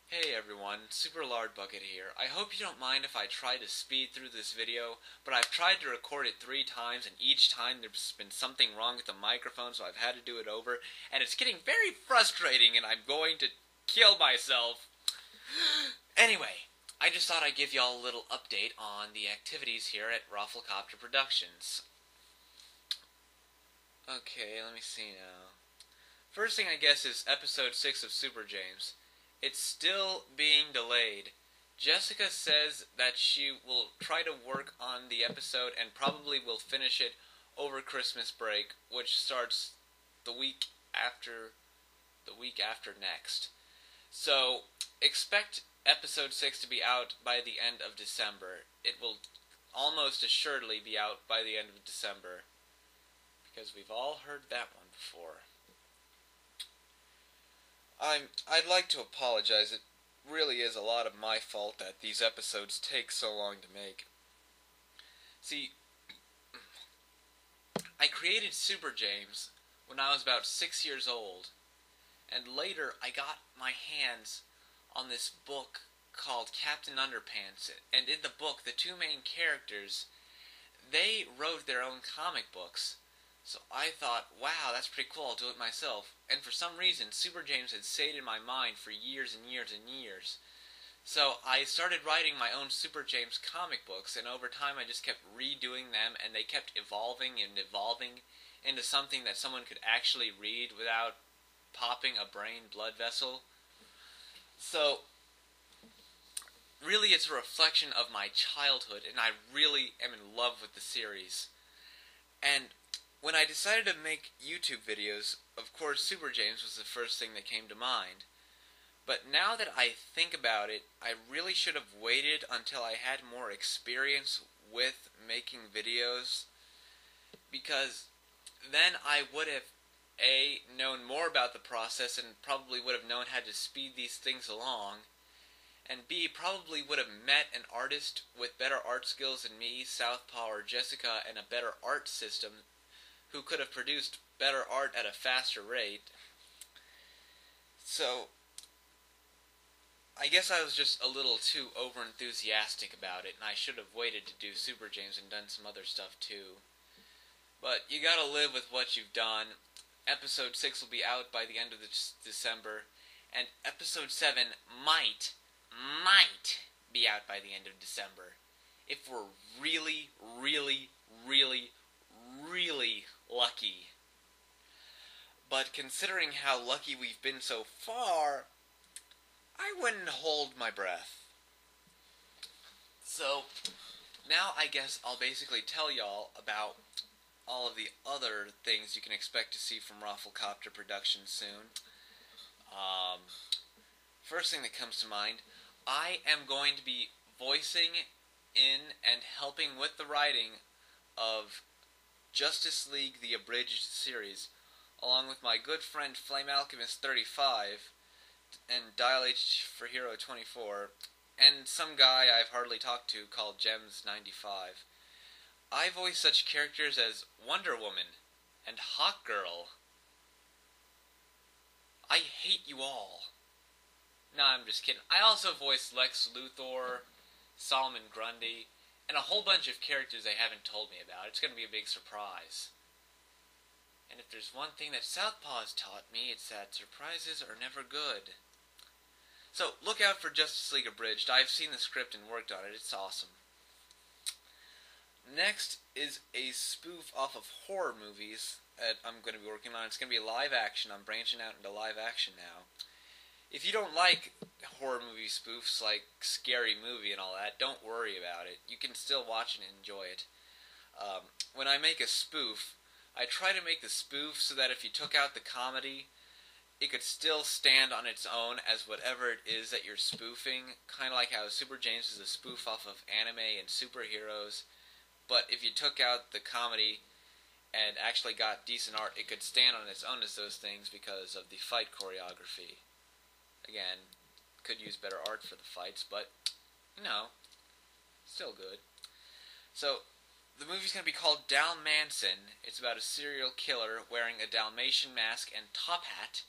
Hey everyone, Super Lard Bucket here. I hope you don't mind if I try to speed through this video, but I've tried to record it 3 times and each time there's been something wrong with the microphone, so I've had to do it over, and it's getting very frustrating and I'm going to kill myself. Anyway, I just thought I'd give y'all a little update on the activities here at Roflcopter Productions. Okay, let me see now. First thing I guess is episode 6 of Super James. It's still being delayed. Jessica says that she will try to work on the episode and probably will finish it over Christmas break, which starts the week after next. So, expect episode 6 to be out by the end of December. It will almost assuredly be out by the end of December, because we've all heard that one before. I'd like to apologize. It really is a lot of my fault that these episodes take so long to make. See, I created Super James when I was about 6 years old, and later I got my hands on this book called Captain Underpants, and in the book, the two main characters, they wrote their own comic books. So I thought, wow, that's pretty cool, I'll do it myself. And for some reason, Super James had stayed in my mind for years and years and years. So I started writing my own Super James comic books, and over time I just kept redoing them, and they kept evolving and evolving into something that someone could actually read without popping a brain blood vessel. So, really it's a reflection of my childhood, and I really am in love with the series. And when I decided to make YouTube videos, of course Super James was the first thing that came to mind. But now that I think about it, I really should have waited until I had more experience with making videos, because then I would have A, known more about the process and probably would have known how to speed these things along, and B, probably would have met an artist with better art skills than me, Southpaw, or Jessica, and a better art system who could have produced better art at a faster rate. So, I guess I was just a little too over-enthusiastic about it, and I should have waited to do Super James and done some other stuff too. But you gotta live with what you've done. Episode 6 will be out by the end of December, and Episode 7 might be out by the end of December. If we're really, really, really, really lucky. But considering how lucky we've been so far, I wouldn't hold my breath. So, now I guess I'll basically tell y'all about all of the other things you can expect to see from Roflcopter Productions soon. First thing that comes to mind, I am going to be voicing in and helping with the writing of Justice League the Abridged series, along with my good friend Flame Alchemist 35 and Dial H for Hero 24, and some guy I've hardly talked to called Gems 95. I voice such characters as Wonder Woman and Hawk Girl. I hate you all. Nah, I'm just kidding. I also voice Lex Luthor, Solomon Grundy, and a whole bunch of characters they haven't told me about. It's going to be a big surprise. And if there's one thing that Southpaw has taught me, it's that surprises are never good. So, look out for Justice League Abridged. I've seen the script and worked on it. It's awesome. Next is a spoof off of horror movies that I'm going to be working on. It's going to be live action. I'm branching out into live action now. If you don't like horror movie spoofs like Scary Movie and all that, don't worry about it. You can still watch it and enjoy it. When I make a spoof, I try to make the spoof so that if you took out the comedy, it could still stand on its own as whatever it is that you're spoofing. Kind of like how Super James is a spoof off of anime and superheroes. But if you took out the comedy and actually got decent art, it could stand on its own as those things because of the fight choreography. Again, could use better art for the fights, but, you know, still good. So, the movie's going to be called Dalmanson. It's about a serial killer wearing a Dalmatian mask and top hat,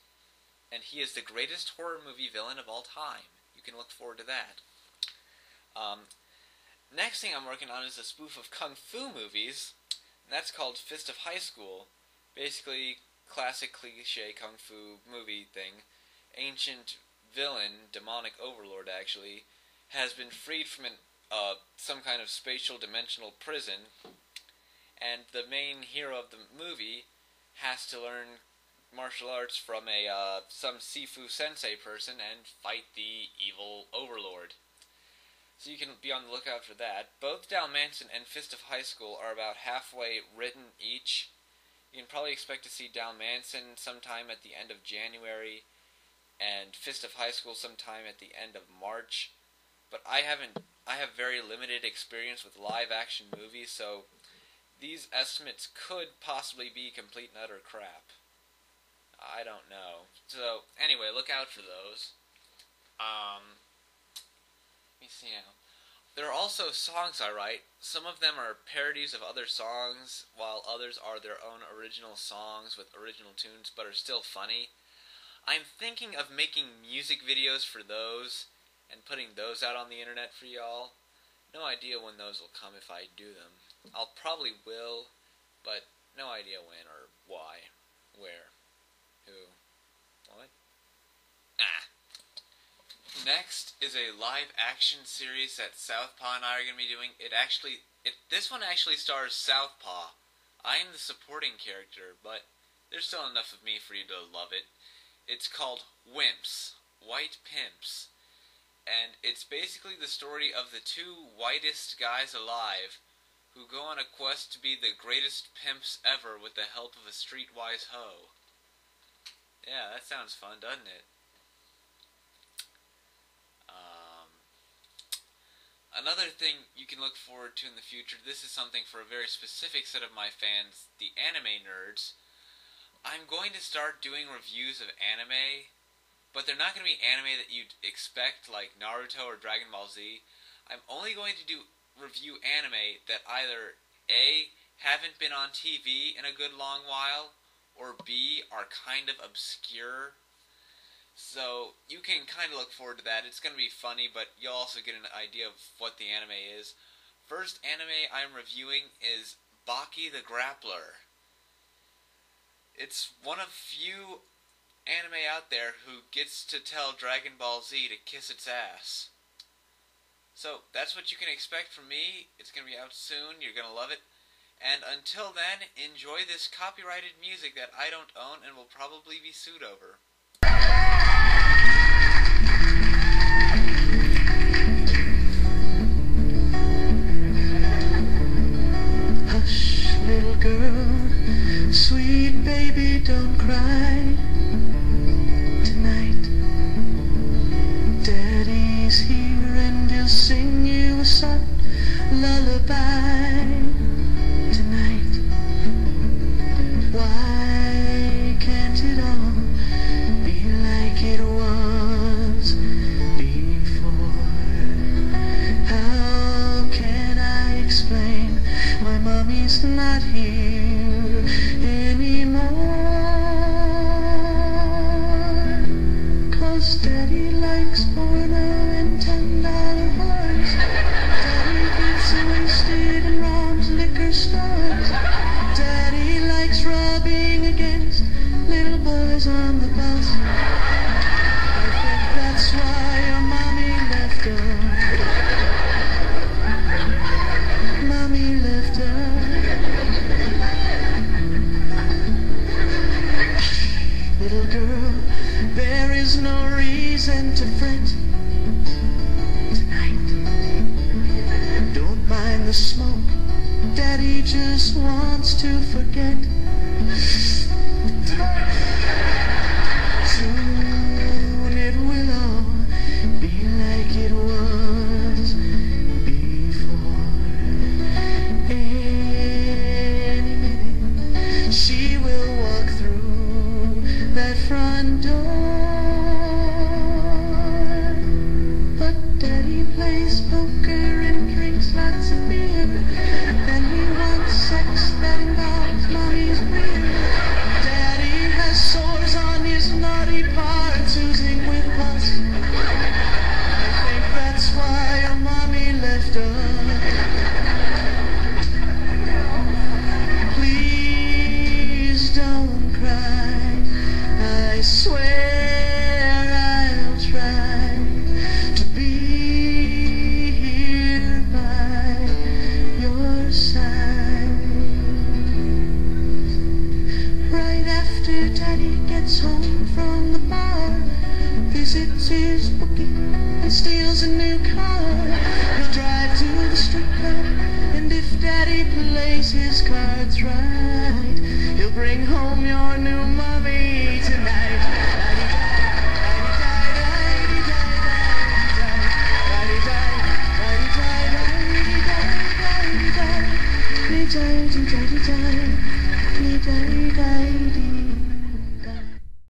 and he is the greatest horror movie villain of all time. you can look forward to that. Next thing I'm working on is a spoof of kung fu movies, and that's called Fist of High School. Basically, classic cliche kung fu movie thing. Ancient villain, demonic overlord actually, has been freed from some kind of spatial dimensional prison, and the main hero of the movie has to learn martial arts from some Sifu sensei person and fight the evil overlord. So you can be on the lookout for that. Both Dalmanson and Fist of High School are about halfway written each. You can probably expect to see Dalmanson sometime at the end of January, and Fist of High School sometime at the end of March. But I have very limited experience with live-action movies, so these estimates could possibly be complete and utter crap. I don't know. So, anyway, look out for those. Let me see now. There are also songs I write. Some of them are parodies of other songs, while others are their own original songs with original tunes, but are still funny. I'm thinking of making music videos for those, and putting those out on the internet for y'all. No idea when those will come if I do them. I'll probably will, but no idea when or why, where, who, what. Next is a live-action series that Southpaw and I are going to be doing. This one actually stars Southpaw. I am the supporting character, but there's still enough of me for you to love it. It's called Wimps, White Pimps, and it's basically the story of the two whitest guys alive who go on a quest to be the greatest pimps ever with the help of a streetwise hoe. Yeah, that sounds fun, doesn't it? Another thing you can look forward to in the future, this is something for a very specific set of my fans, the anime nerds. I'm going to start doing reviews of anime, but they're not going to be anime that you'd expect, like Naruto or Dragon Ball Z. I'm only going to review anime that either A, haven't been on TV in a good long while, or B, are kind of obscure. So you can kind of look forward to that. It's going to be funny, but you'll also get an idea of what the anime is. First anime I'm reviewing is Baki the Grappler. It's one of few anime out there who gets to tell Dragon Ball Z to kiss its ass. So that's what you can expect from me. It's going to be out soon. You're going to love it. And until then, enjoy this copyrighted music that I don't own and will probably be sued over. Hush, little girl, sweet baby, don't cry. Tonight, Daddy's here and he'll sing you a soft lullaby. Tonight, why can't it all be like it was before? How can I explain why Mommy's not here anymore? 'Cause Daddy likes porno and $10 whores. Daddy gets wasted and robs liquor stores. Daddy likes rubbing against little boys on the bus. I think that's why your mommy left her. Mommy left her. Little girl, there is no reason to fret. Tonight, don't mind the smoke. Daddy just wants to forget.